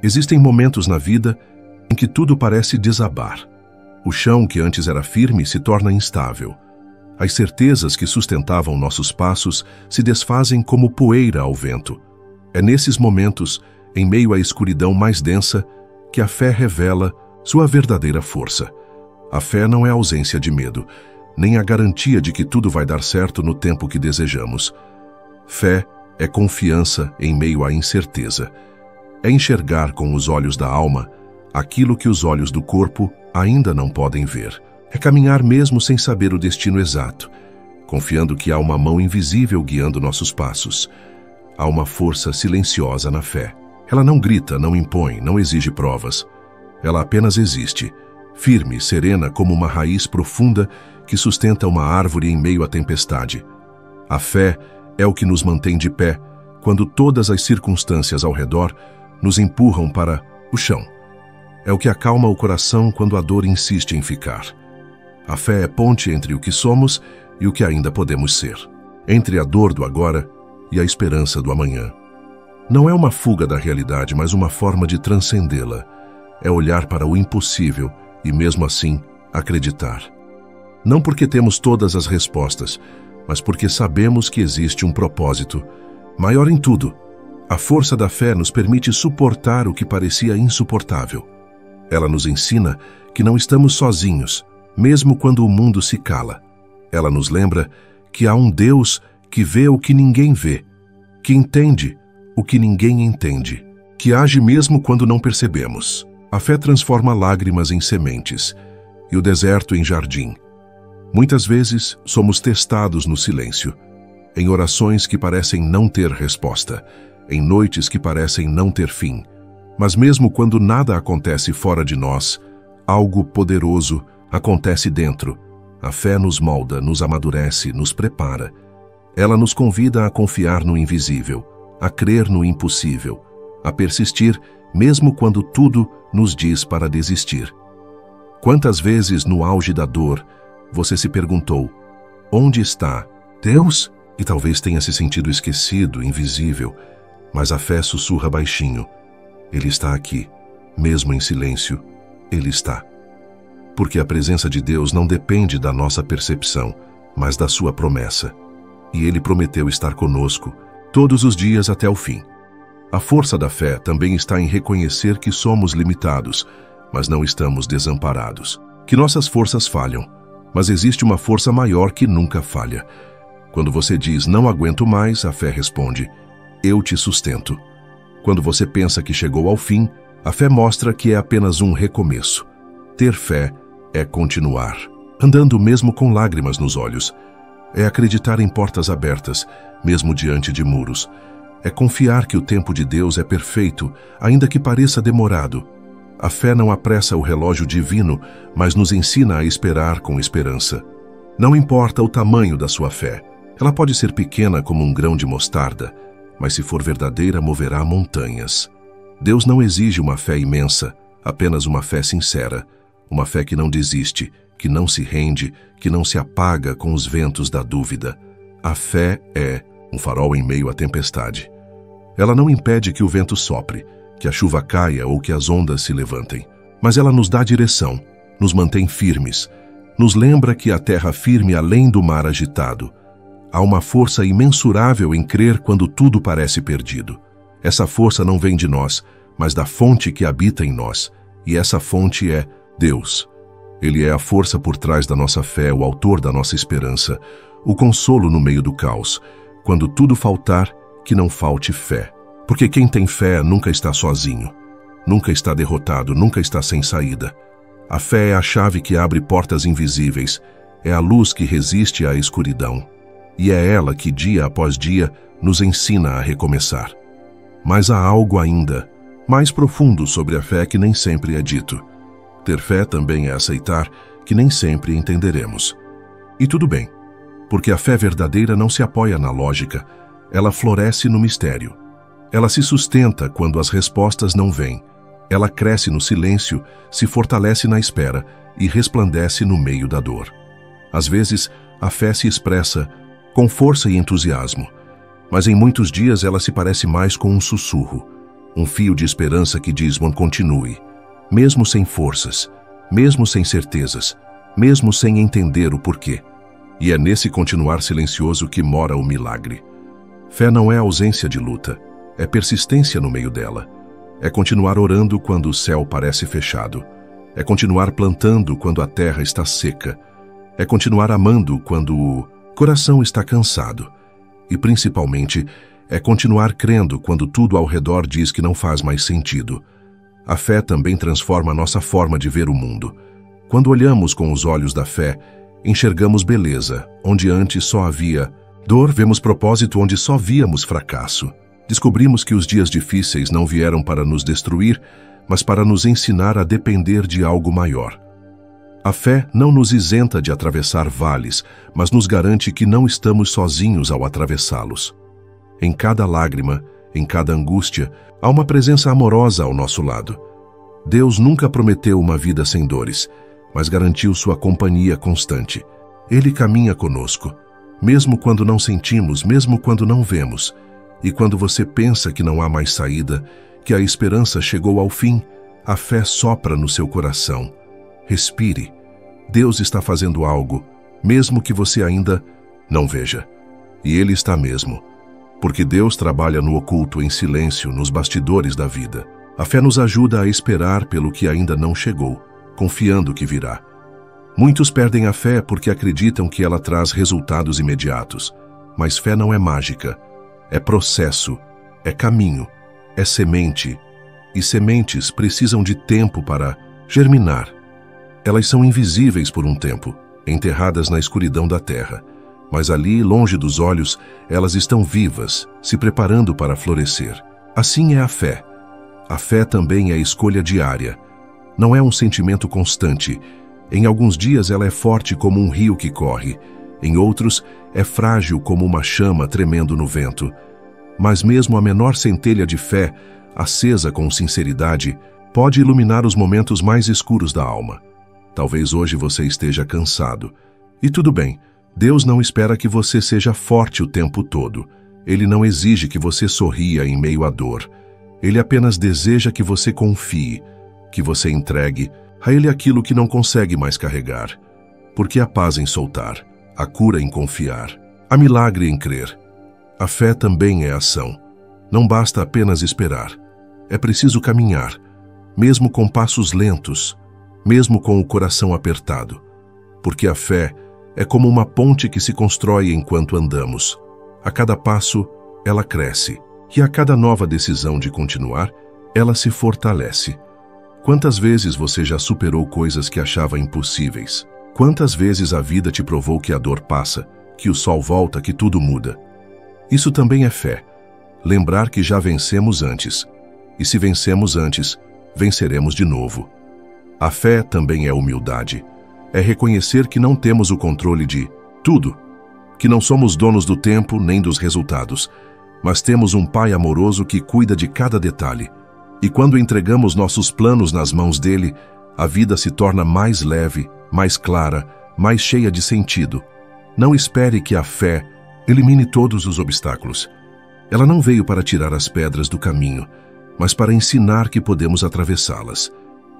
Existem momentos na vida em que tudo parece desabar. O chão que antes era firme se torna instável. As certezas que sustentavam nossos passos se desfazem como poeira ao vento. É nesses momentos, em meio à escuridão mais densa, que a fé revela sua verdadeira força. A fé não é ausência de medo, nem a garantia de que tudo vai dar certo no tempo que desejamos. Fé é confiança em meio à incerteza. É enxergar com os olhos da alma aquilo que os olhos do corpo ainda não podem ver. É caminhar mesmo sem saber o destino exato, confiando que há uma mão invisível guiando nossos passos. Há uma força silenciosa na fé. Ela não grita, não impõe, não exige provas. Ela apenas existe, firme, serena como uma raiz profunda que sustenta uma árvore em meio à tempestade. A fé é o que nos mantém de pé quando todas as circunstâncias ao redor nos empurram para o chão. É o que acalma o coração quando a dor insiste em ficar. A fé é ponte entre o que somos e o que ainda podemos ser, entre a dor do agora e a esperança do amanhã. Não é uma fuga da realidade, mas uma forma de transcendê-la. É olhar para o impossível e, mesmo assim, acreditar. Não porque temos todas as respostas, mas porque sabemos que existe um propósito maior em tudo. A força da fé nos permite suportar o que parecia insuportável. Ela nos ensina que não estamos sozinhos, mesmo quando o mundo se cala. Ela nos lembra que há um Deus que vê o que ninguém vê, que entende o que ninguém entende, que age mesmo quando não percebemos. A fé transforma lágrimas em sementes e o deserto em jardim. Muitas vezes somos testados no silêncio, em orações que parecem não ter resposta, em noites que parecem não ter fim. Mas mesmo quando nada acontece fora de nós, algo poderoso acontece dentro. A fé nos molda, nos amadurece, nos prepara. Ela nos convida a confiar no invisível, a crer no impossível, a persistir mesmo quando tudo nos diz para desistir. Quantas vezes no auge da dor você se perguntou: onde está Deus? E talvez tenha se sentido esquecido, invisível, mas a fé sussurra baixinho: Ele está aqui, mesmo em silêncio, Ele está. Porque a presença de Deus não depende da nossa percepção, mas da sua promessa. E Ele prometeu estar conosco todos os dias até o fim. A força da fé também está em reconhecer que somos limitados, mas não estamos desamparados. Que nossas forças falham, mas existe uma força maior que nunca falha. Quando você diz não aguento mais, a fé responde: eu te sustento. Quando você pensa que chegou ao fim, a fé mostra que é apenas um recomeço. Ter fé é continuar, andando mesmo com lágrimas nos olhos. É acreditar em portas abertas, mesmo diante de muros. É confiar que o tempo de Deus é perfeito, ainda que pareça demorado. A fé não apressa o relógio divino, mas nos ensina a esperar com esperança. Não importa o tamanho da sua fé. Ela pode ser pequena como um grão de mostarda, mas se for verdadeira, moverá montanhas. Deus não exige uma fé imensa, apenas uma fé sincera, uma fé que não desiste, que não se rende, que não se apaga com os ventos da dúvida. A fé é um farol em meio à tempestade. Ela não impede que o vento sopre, que a chuva caia ou que as ondas se levantem, mas ela nos dá direção, nos mantém firmes, nos lembra que a terra firme além do mar agitado. Há uma força imensurável em crer quando tudo parece perdido. Essa força não vem de nós, mas da fonte que habita em nós, e essa fonte é Deus. Ele é a força por trás da nossa fé, o autor da nossa esperança, o consolo no meio do caos. Quando tudo faltar, que não falte fé. Porque quem tem fé nunca está sozinho, nunca está derrotado, nunca está sem saída. A fé é a chave que abre portas invisíveis, é a luz que resiste à escuridão. E é ela que, dia após dia, nos ensina a recomeçar. Mas há algo ainda mais profundo sobre a fé que nem sempre é dito. Ter fé também é aceitar que nem sempre entenderemos. E tudo bem, porque a fé verdadeira não se apoia na lógica, ela floresce no mistério. Ela se sustenta quando as respostas não vêm. Ela cresce no silêncio, se fortalece na espera e resplandece no meio da dor. Às vezes, a fé se expressa com força e entusiasmo, mas em muitos dias ela se parece mais com um sussurro, um fio de esperança que diz: continue, mesmo sem forças, mesmo sem certezas, mesmo sem entender o porquê. E é nesse continuar silencioso que mora o milagre. Fé não é ausência de luta, é persistência no meio dela. É continuar orando quando o céu parece fechado. É continuar plantando quando a terra está seca. É continuar amando quando o coração está cansado. E, principalmente, é continuar crendo quando tudo ao redor diz que não faz mais sentido. A fé também transforma a nossa forma de ver o mundo. Quando olhamos com os olhos da fé, enxergamos beleza, onde antes só havia dor, vemos propósito onde só víamos fracasso. Descobrimos que os dias difíceis não vieram para nos destruir, mas para nos ensinar a depender de algo maior. A fé não nos isenta de atravessar vales, mas nos garante que não estamos sozinhos ao atravessá-los. Em cada lágrima, em cada angústia, há uma presença amorosa ao nosso lado. Deus nunca prometeu uma vida sem dores, mas garantiu sua companhia constante. Ele caminha conosco, mesmo quando não sentimos, mesmo quando não vemos. E quando você pensa que não há mais saída, que a esperança chegou ao fim, a fé sopra no seu coração. Respire. Deus está fazendo algo, mesmo que você ainda não veja. E Ele está mesmo. Porque Deus trabalha no oculto, em silêncio, nos bastidores da vida. A fé nos ajuda a esperar pelo que ainda não chegou, confiando que virá. Muitos perdem a fé porque acreditam que ela traz resultados imediatos. Mas fé não é mágica. É processo, é caminho, é semente. E sementes precisam de tempo para germinar. Elas são invisíveis por um tempo, enterradas na escuridão da terra. Mas ali, longe dos olhos, elas estão vivas, se preparando para florescer. Assim é a fé. A fé também é escolha diária. Não é um sentimento constante. Em alguns dias ela é forte como um rio que corre. Em outros, é frágil como uma chama tremendo no vento. Mas mesmo a menor centelha de fé, acesa com sinceridade, pode iluminar os momentos mais escuros da alma. Talvez hoje você esteja cansado. E tudo bem, Deus não espera que você seja forte o tempo todo. Ele não exige que você sorria em meio à dor. Ele apenas deseja que você confie, que você entregue a Ele aquilo que não consegue mais carregar. Porque há paz em soltar, há cura em confiar, há milagre em crer. A fé também é ação. Não basta apenas esperar. É preciso caminhar, mesmo com passos lentos, mesmo com o coração apertado. Porque a fé é como uma ponte que se constrói enquanto andamos. A cada passo, ela cresce. E a cada nova decisão de continuar, ela se fortalece. Quantas vezes você já superou coisas que achava impossíveis? Quantas vezes a vida te provou que a dor passa, que o sol volta, que tudo muda? Isso também é fé. Lembrar que já vencemos antes. E se vencemos antes, venceremos de novo. A fé também é humildade. É reconhecer que não temos o controle de tudo, que não somos donos do tempo nem dos resultados, mas temos um Pai amoroso que cuida de cada detalhe. E quando entregamos nossos planos nas mãos dele, a vida se torna mais leve, mais clara, mais cheia de sentido. Não espere que a fé elimine todos os obstáculos. Ela não veio para tirar as pedras do caminho, mas para ensinar que podemos atravessá-las.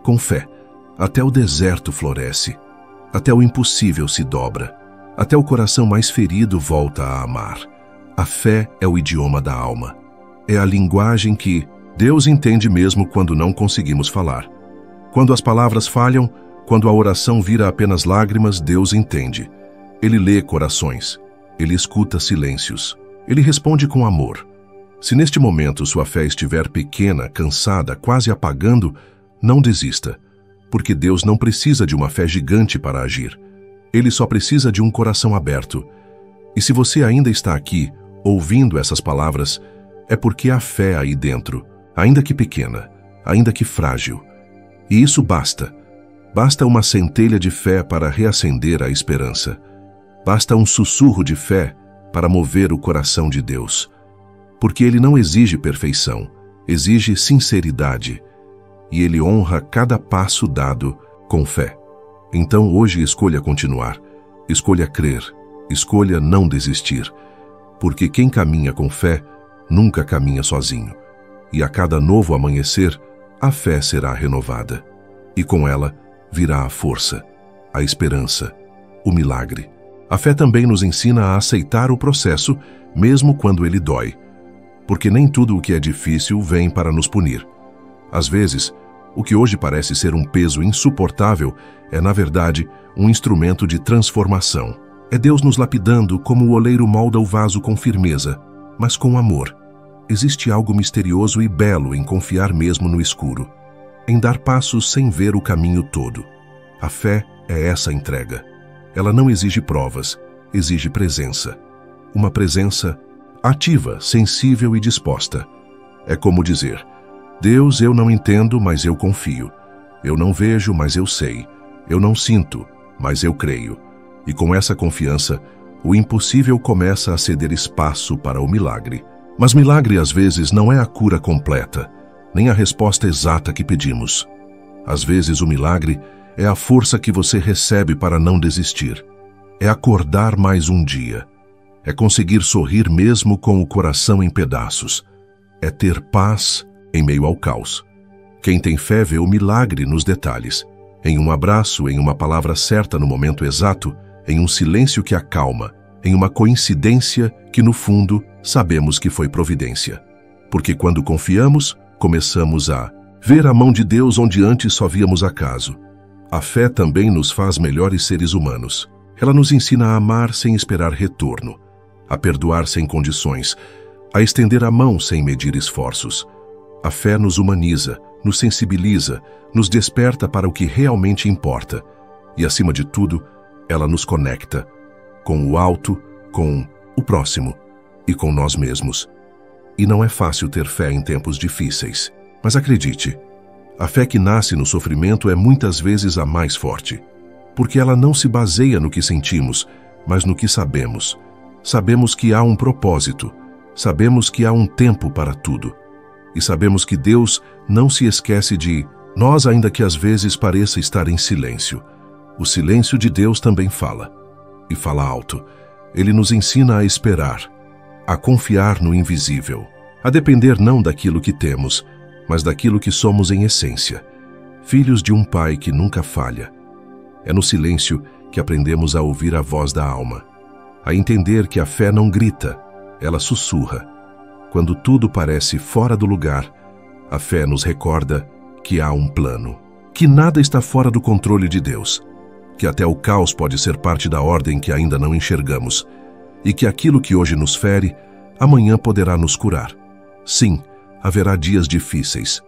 Com fé, até o deserto floresce, até o impossível se dobra, até o coração mais ferido volta a amar. A fé é o idioma da alma. É a linguagem que Deus entende mesmo quando não conseguimos falar. Quando as palavras falham, quando a oração vira apenas lágrimas, Deus entende. Ele lê corações. Ele escuta silêncios. Ele responde com amor. Se neste momento sua fé estiver pequena, cansada, quase apagando, não desista. Porque Deus não precisa de uma fé gigante para agir. Ele só precisa de um coração aberto. E se você ainda está aqui, ouvindo essas palavras, é porque há fé aí dentro, ainda que pequena, ainda que frágil. E isso basta. Basta uma centelha de fé para reacender a esperança. Basta um sussurro de fé para mover o coração de Deus. Porque Ele não exige perfeição, exige sinceridade. E Ele honra cada passo dado com fé. Então hoje escolha continuar, escolha crer, escolha não desistir. Porque quem caminha com fé nunca caminha sozinho. e a cada novo amanhecer, a fé será renovada. E com ela virá a força, a esperança, o milagre. A fé também nos ensina a aceitar o processo, mesmo quando ele dói. Porque nem tudo o que é difícil vem para nos punir. Às vezes, o que hoje parece ser um peso insuportável é, na verdade, um instrumento de transformação. É Deus nos lapidando como o oleiro molda o vaso com firmeza, mas com amor. Existe algo misterioso e belo em confiar mesmo no escuro, em dar passos sem ver o caminho todo. A fé é essa entrega. Ela não exige provas, exige presença. Uma presença ativa, sensível e disposta. É como dizer: Deus, eu não entendo, mas eu confio. Eu não vejo, mas eu sei. Eu não sinto, mas eu creio. E com essa confiança, o impossível começa a ceder espaço para o milagre. Mas milagre às vezes não é a cura completa, nem a resposta exata que pedimos. Às vezes o milagre é a força que você recebe para não desistir. É acordar mais um dia. É conseguir sorrir mesmo com o coração em pedaços. É ter paz em meio ao caos. Quem tem fé vê o milagre nos detalhes. Em um abraço, em uma palavra certa no momento exato, em um silêncio que acalma, em uma coincidência que, no fundo, sabemos que foi providência. Porque quando confiamos, começamos a ver a mão de Deus onde antes só víamos acaso. A fé também nos faz melhores seres humanos. Ela nos ensina a amar sem esperar retorno, a perdoar sem condições, a estender a mão sem medir esforços. A fé nos humaniza, nos sensibiliza, nos desperta para o que realmente importa. E, acima de tudo, ela nos conecta com o alto, com o próximo e com nós mesmos. E não é fácil ter fé em tempos difíceis. Mas acredite, a fé que nasce no sofrimento é muitas vezes a mais forte. Porque ela não se baseia no que sentimos, mas no que sabemos. Sabemos que há um propósito. Sabemos que há um tempo para tudo. E sabemos que Deus não se esquece de nós, ainda que às vezes pareça estar em silêncio. O silêncio de Deus também fala. E fala alto. Ele nos ensina a esperar, a confiar no invisível, a depender não daquilo que temos, mas daquilo que somos em essência, filhos de um Pai que nunca falha. É no silêncio que aprendemos a ouvir a voz da alma, a entender que a fé não grita, ela sussurra. Quando tudo parece fora do lugar, a fé nos recorda que há um plano, que nada está fora do controle de Deus, que até o caos pode ser parte da ordem que ainda não enxergamos, e que aquilo que hoje nos fere, amanhã poderá nos curar. Sim, haverá dias difíceis.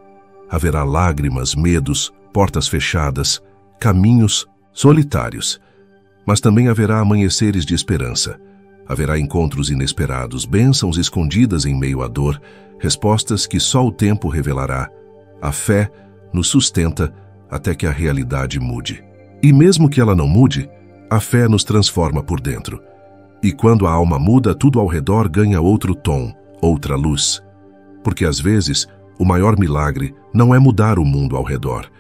Haverá lágrimas, medos, portas fechadas, caminhos solitários. Mas também haverá amanheceres de esperança. Haverá encontros inesperados, bênçãos escondidas em meio à dor, respostas que só o tempo revelará. A fé nos sustenta até que a realidade mude. E mesmo que ela não mude, a fé nos transforma por dentro. E quando a alma muda, tudo ao redor ganha outro tom, outra luz. Porque às vezes, o maior milagre não é mudar o mundo ao redor,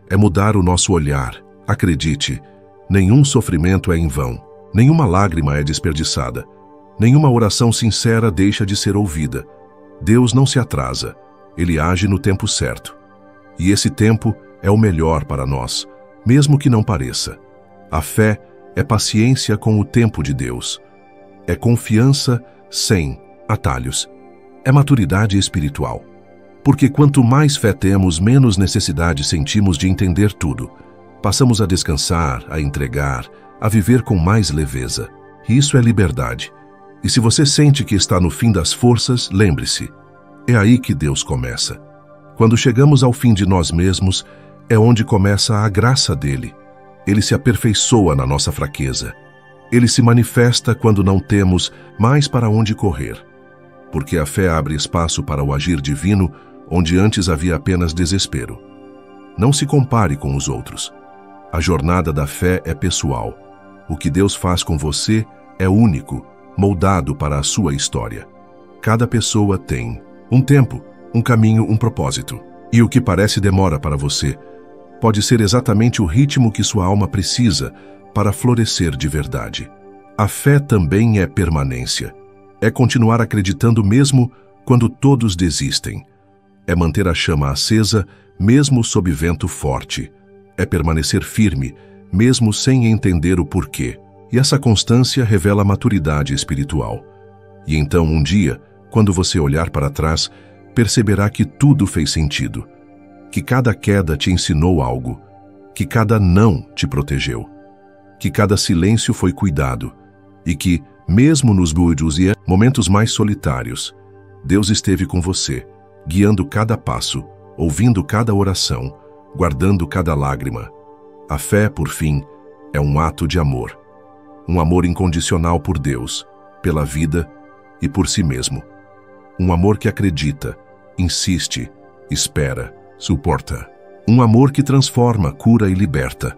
é mudar o nosso olhar. Acredite, nenhum sofrimento é em vão, nenhuma lágrima é desperdiçada, nenhuma oração sincera deixa de ser ouvida. Deus não se atrasa, Ele age no tempo certo. E esse tempo é o melhor para nós, mesmo que não pareça. A fé é paciência com o tempo de Deus. É confiança sem atalhos. É maturidade espiritual. Porque quanto mais fé temos, menos necessidade sentimos de entender tudo. Passamos a descansar, a entregar, a viver com mais leveza. Isso é liberdade. E se você sente que está no fim das forças, lembre-se, é aí que Deus começa. Quando chegamos ao fim de nós mesmos, é onde começa a graça dele. Ele se aperfeiçoa na nossa fraqueza. Ele se manifesta quando não temos mais para onde correr. Porque a fé abre espaço para o agir divino, onde antes havia apenas desespero. Não se compare com os outros. A jornada da fé é pessoal. O que Deus faz com você é único, moldado para a sua história. Cada pessoa tem um tempo, um caminho, um propósito. E o que parece demora para você pode ser exatamente o ritmo que sua alma precisa para florescer de verdade. A fé também é permanência. É continuar acreditando mesmo quando todos desistem. é manter a chama acesa, mesmo sob vento forte. É permanecer firme, mesmo sem entender o porquê. E essa constância revela a maturidade espiritual. E então, um dia, quando você olhar para trás, perceberá que tudo fez sentido. Que cada queda te ensinou algo. Que cada não te protegeu. Que cada silêncio foi cuidado. E que, mesmo nos momentos mais solitários, Deus esteve com você, guiando cada passo, ouvindo cada oração, guardando cada lágrima. A fé, por fim, é um ato de amor. Um amor incondicional por Deus, pela vida e por si mesmo. Um amor que acredita, insiste, espera, suporta. Um amor que transforma, cura e liberta.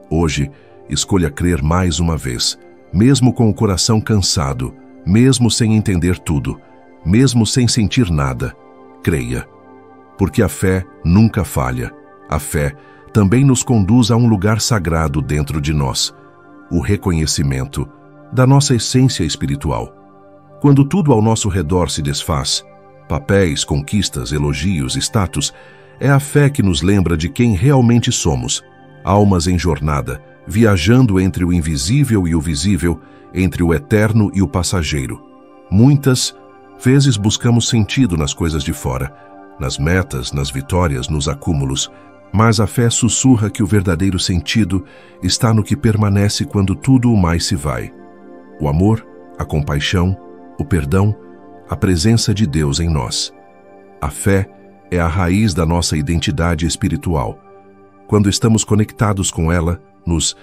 Hoje, escolha crer mais uma vez, mesmo com o coração cansado, mesmo sem entender tudo, mesmo sem sentir nada. Creia. Porque a fé nunca falha. A fé também nos conduz a um lugar sagrado dentro de nós, o reconhecimento da nossa essência espiritual. Quando tudo ao nosso redor se desfaz, papéis, conquistas, elogios, status, é a fé que nos lembra de quem realmente somos, almas em jornada, viajando entre o invisível e o visível, entre o eterno e o passageiro. Muitas vezes buscamos sentido nas coisas de fora, nas metas, nas vitórias, nos acúmulos, mas a fé sussurra que o verdadeiro sentido está no que permanece quando tudo o mais se vai. O amor, a compaixão, o perdão, a presença de Deus em nós. A fé é a raiz da nossa identidade espiritual. Quando estamos conectados com ela, nos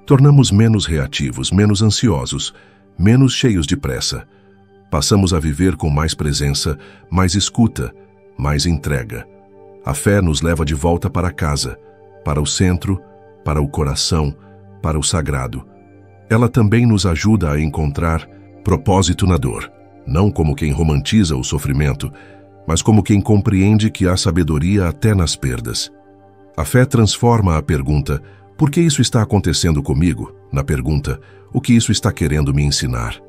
tornamos menos reativos, menos ansiosos, menos cheios de pressa. Passamos a viver com mais presença, mais escuta, mais entrega. A fé nos leva de volta para casa, para o centro, para o coração, para o sagrado. Ela também nos ajuda a encontrar propósito na dor, não como quem romantiza o sofrimento, mas como quem compreende que há sabedoria até nas perdas. A fé transforma a pergunta, por que isso está acontecendo comigo, na pergunta, o que isso está querendo me ensinar?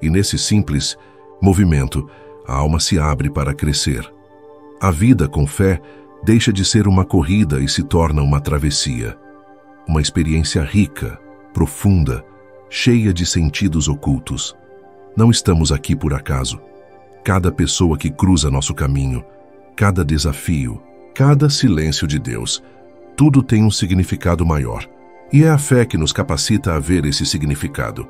E nesse simples movimento, a alma se abre para crescer. A vida com fé deixa de ser uma corrida e se torna uma travessia. Uma experiência rica, profunda, cheia de sentidos ocultos. Não estamos aqui por acaso. Cada pessoa que cruza nosso caminho, cada desafio, cada silêncio de Deus, tudo tem um significado maior. E é a fé que nos capacita a ver esse significado.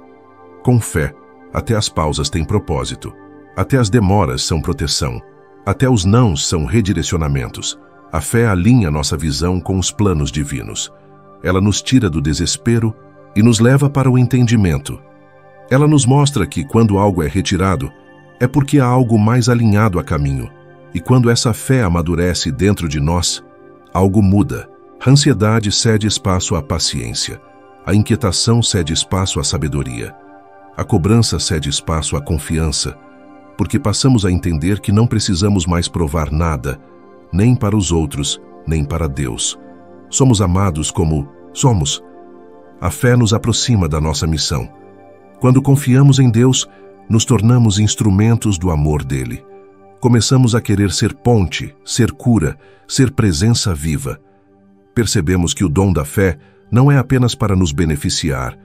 Com fé, até as pausas têm propósito. Até as demoras são proteção. Até os nãos são redirecionamentos. A fé alinha nossa visão com os planos divinos. Ela nos tira do desespero e nos leva para o entendimento. Ela nos mostra que quando algo é retirado, é porque há algo mais alinhado a caminho. E quando essa fé amadurece dentro de nós, algo muda. A ansiedade cede espaço à paciência. A inquietação cede espaço à sabedoria. A cobrança cede espaço à confiança, porque passamos a entender que não precisamos mais provar nada, nem para os outros, nem para Deus. Somos amados como somos. A fé nos aproxima da nossa missão. Quando confiamos em Deus, nos tornamos instrumentos do amor dele. Começamos a querer ser ponte, ser cura, ser presença viva. Percebemos que o dom da fé não é apenas para nos beneficiar,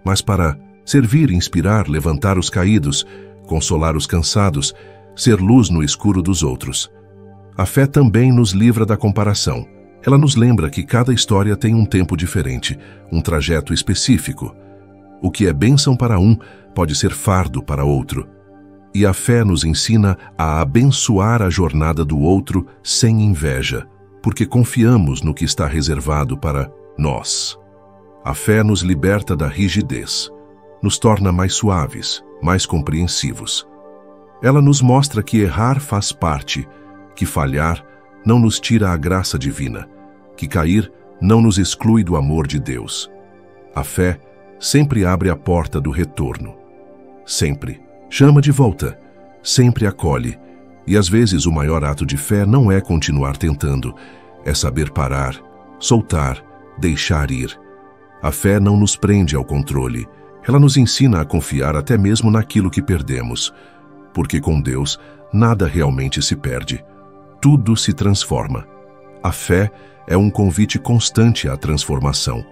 mas para servir, inspirar, levantar os caídos, consolar os cansados, ser luz no escuro dos outros. A fé também nos livra da comparação. Ela nos lembra que cada história tem um tempo diferente, um trajeto específico. O que é bênção para um pode ser fardo para outro. E a fé nos ensina a abençoar a jornada do outro sem inveja, porque confiamos no que está reservado para nós. A fé nos liberta da rigidez, nos torna mais suaves, mais compreensivos. Ela nos mostra que errar faz parte, que falhar não nos tira a graça divina, que cair não nos exclui do amor de Deus. A fé sempre abre a porta do retorno. Sempre chama de volta, sempre acolhe. E às vezes o maior ato de fé não é continuar tentando, é saber parar, soltar, deixar ir. A fé não nos prende ao controle. Ela nos ensina a confiar até mesmo naquilo que perdemos, porque com Deus nada realmente se perde. tudo se transforma. A fé é um convite constante à transformação.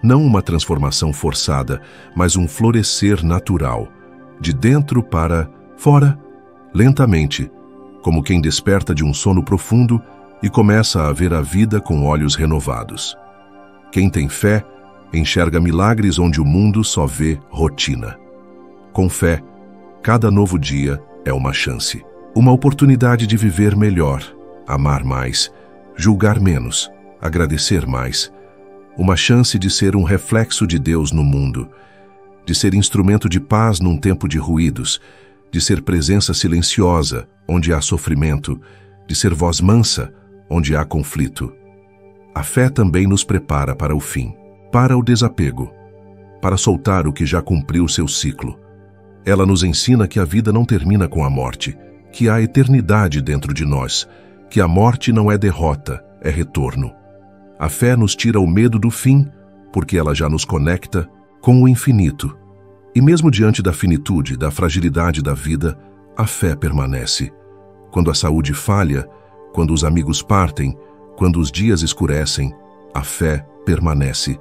Não uma transformação forçada, mas um florescer natural, de dentro para fora, lentamente, como quem desperta de um sono profundo e começa a ver a vida com olhos renovados. Quem tem fé enxerga milagres onde o mundo só vê rotina. Com fé, cada novo dia é uma chance, uma oportunidade de viver melhor, amar mais, julgar menos, agradecer mais, uma chance de ser um reflexo de Deus no mundo, de ser instrumento de paz num tempo de ruídos, de ser presença silenciosa onde há sofrimento, de ser voz mansa onde há conflito. A fé também nos prepara para o fim, para o desapego, para soltar o que já cumpriu seu ciclo. Ela nos ensina que a vida não termina com a morte, que há eternidade dentro de nós, que a morte não é derrota, é retorno. A fé nos tira o medo do fim, porque ela já nos conecta com o infinito. E mesmo diante da finitude, da fragilidade da vida, a fé permanece. Quando a saúde falha, quando os amigos partem, quando os dias escurecem, a fé permanece.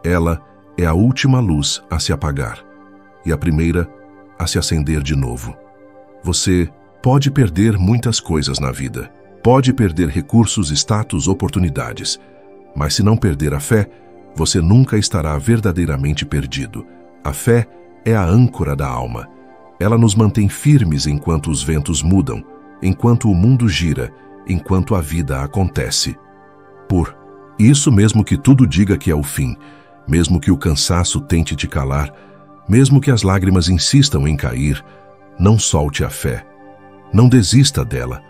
Ela é a última luz a se apagar e a primeira a se acender de novo. Você pode perder muitas coisas na vida. Pode perder recursos, status, oportunidades. Mas se não perder a fé, você nunca estará verdadeiramente perdido. A fé é a âncora da alma. Ela nos mantém firmes enquanto os ventos mudam, enquanto o mundo gira, enquanto a vida acontece. Por isso, mesmo que tudo diga que é o fim, mesmo que o cansaço tente te calar, mesmo que as lágrimas insistam em cair, não solte a fé. Não desista dela,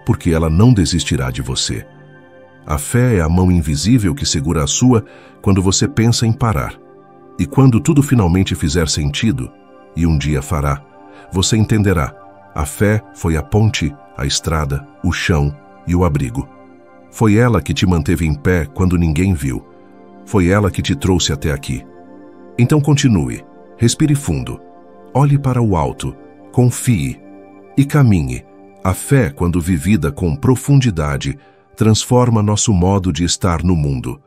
porque ela não desistirá de você. A fé é a mão invisível que segura a sua quando você pensa em parar. E quando tudo finalmente fizer sentido, e um dia fará, você entenderá. A fé foi a ponte, a estrada, o chão e o abrigo. Foi ela que te manteve em pé quando ninguém viu. Foi ela que te trouxe até aqui. Então continue, respire fundo, olhe para o alto, confie e caminhe. A fé, quando vivida com profundidade, transforma nosso modo de estar no mundo.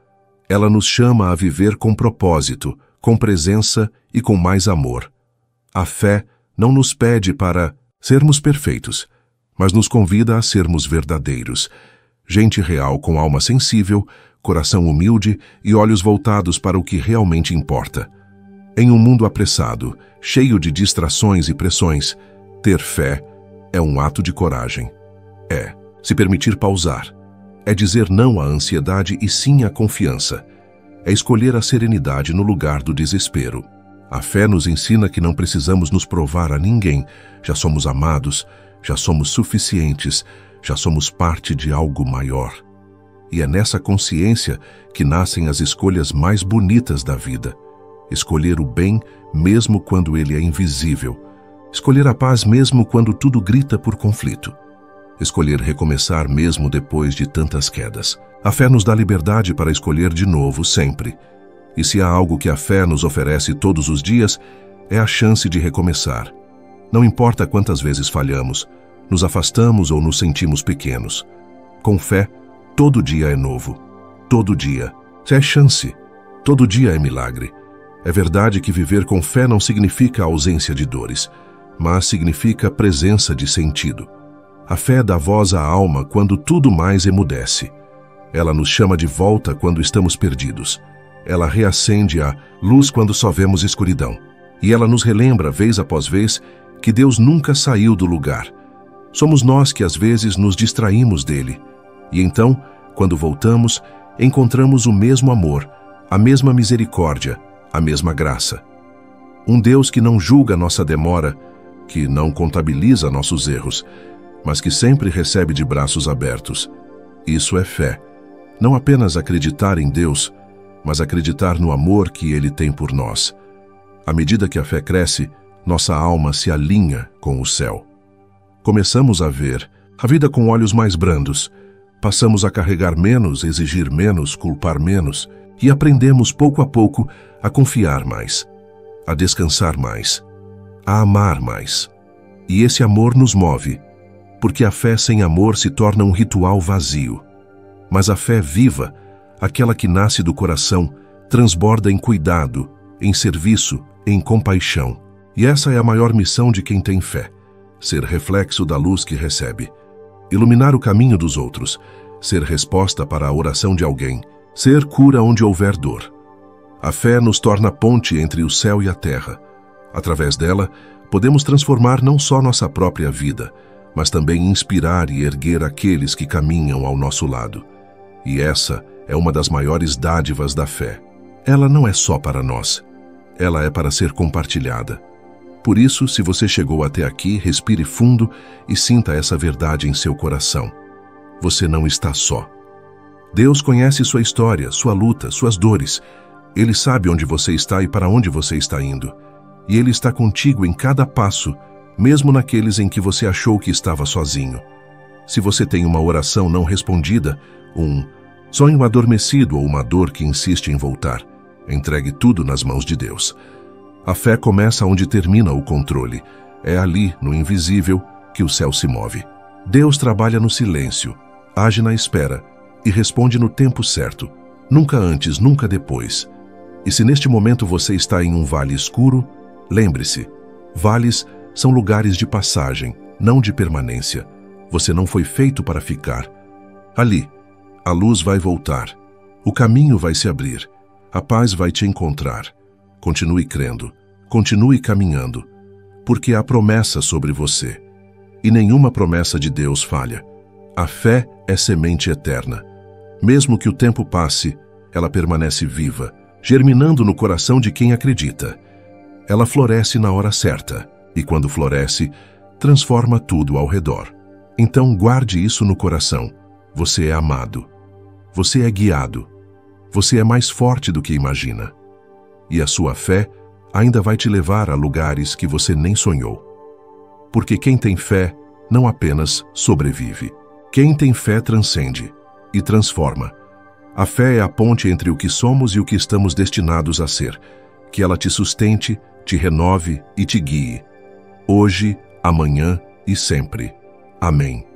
Ela nos chama a viver com propósito, com presença e com mais amor. A fé não nos pede para sermos perfeitos, mas nos convida a sermos verdadeiros. Gente real com alma sensível, coração humilde e olhos voltados para o que realmente importa. Em um mundo apressado, cheio de distrações e pressões, ter fé é um ato de coragem. É se permitir pausar. É dizer não à ansiedade e sim à confiança. É escolher a serenidade no lugar do desespero. A fé nos ensina que não precisamos nos provar a ninguém. Já somos amados, já somos suficientes, já somos parte de algo maior. E é nessa consciência que nascem as escolhas mais bonitas da vida. Escolher o bem mesmo quando ele é invisível. Escolher a paz mesmo quando tudo grita por conflito. Escolher recomeçar mesmo depois de tantas quedas. A fé nos dá liberdade para escolher de novo sempre. E se há algo que a fé nos oferece todos os dias, é a chance de recomeçar. Não importa quantas vezes falhamos, nos afastamos ou nos sentimos pequenos. Com fé, todo dia é novo. Todo dia é chance. Todo dia é milagre. É verdade que viver com fé não significa ausência de dores, mas significa presença de sentido. A fé dá voz à alma quando tudo mais emudece. Ela nos chama de volta quando estamos perdidos. Ela reacende a luz quando só vemos escuridão. E ela nos relembra, vez após vez, que Deus nunca saiu do lugar. Somos nós que às vezes nos distraímos dele. E então, quando voltamos, encontramos o mesmo amor, a mesma misericórdia, a mesma graça. Um Deus que não julga nossa demora, que não contabiliza nossos erros, mas que sempre recebe de braços abertos. Isso é fé. Não apenas acreditar em Deus, mas acreditar no amor que Ele tem por nós. À medida que a fé cresce, nossa alma se alinha com o céu. Começamos a ver a vida com olhos mais brandos. Passamos a carregar menos, exigir menos, culpar menos, e aprendemos pouco a pouco a confiar mais, a descansar mais, a amar mais. E esse amor nos move, porque a fé sem amor se torna um ritual vazio. Mas a fé viva, aquela que nasce do coração, transborda em cuidado, em serviço, em compaixão. E essa é a maior missão de quem tem fé: ser reflexo da luz que recebe, iluminar o caminho dos outros, ser resposta para a oração de alguém, ser cura onde houver dor. A fé nos torna ponte entre o céu e a terra. Através dela, podemos transformar não só nossa própria vida, mas também inspirar e erguer aqueles que caminham ao nosso lado. E essa é uma das maiores dádivas da fé. Ela não é só para nós, ela é para ser compartilhada. Por isso, se você chegou até aqui, respire fundo e sinta essa verdade em seu coração. Você não está só. Deus conhece sua história, sua luta, suas dores. Ele sabe onde você está e para onde você está indo. E Ele está contigo em cada passo, mesmo naqueles em que você achou que estava sozinho. Se você tem uma oração não respondida, um sonho adormecido ou uma dor que insiste em voltar, entregue tudo nas mãos de Deus. A fé começa onde termina o controle. É ali, no invisível, que o céu se move. Deus trabalha no silêncio, age na espera e responde no tempo certo, nunca antes, nunca depois. E se neste momento você está em um vale escuro, lembre-se, vales são lugares de passagem, não de permanência. Você não foi feito para ficar. Ali, a luz vai voltar, o caminho vai se abrir, a paz vai te encontrar. Continue crendo, continue caminhando, porque há promessa sobre você. E nenhuma promessa de Deus falha. A fé é semente eterna. Mesmo que o tempo passe, ela permanece viva, germinando no coração de quem acredita. Ela floresce na hora certa, e quando floresce, transforma tudo ao redor. Então guarde isso no coração. Você é amado. Você é guiado. Você é mais forte do que imagina. E a sua fé ainda vai te levar a lugares que você nem sonhou. Porque quem tem fé não apenas sobrevive. Quem tem fé transcende e transforma. A fé é a ponte entre o que somos e o que estamos destinados a ser. Que ela te sustente, te renove e te guie. Hoje, amanhã e sempre. Amém.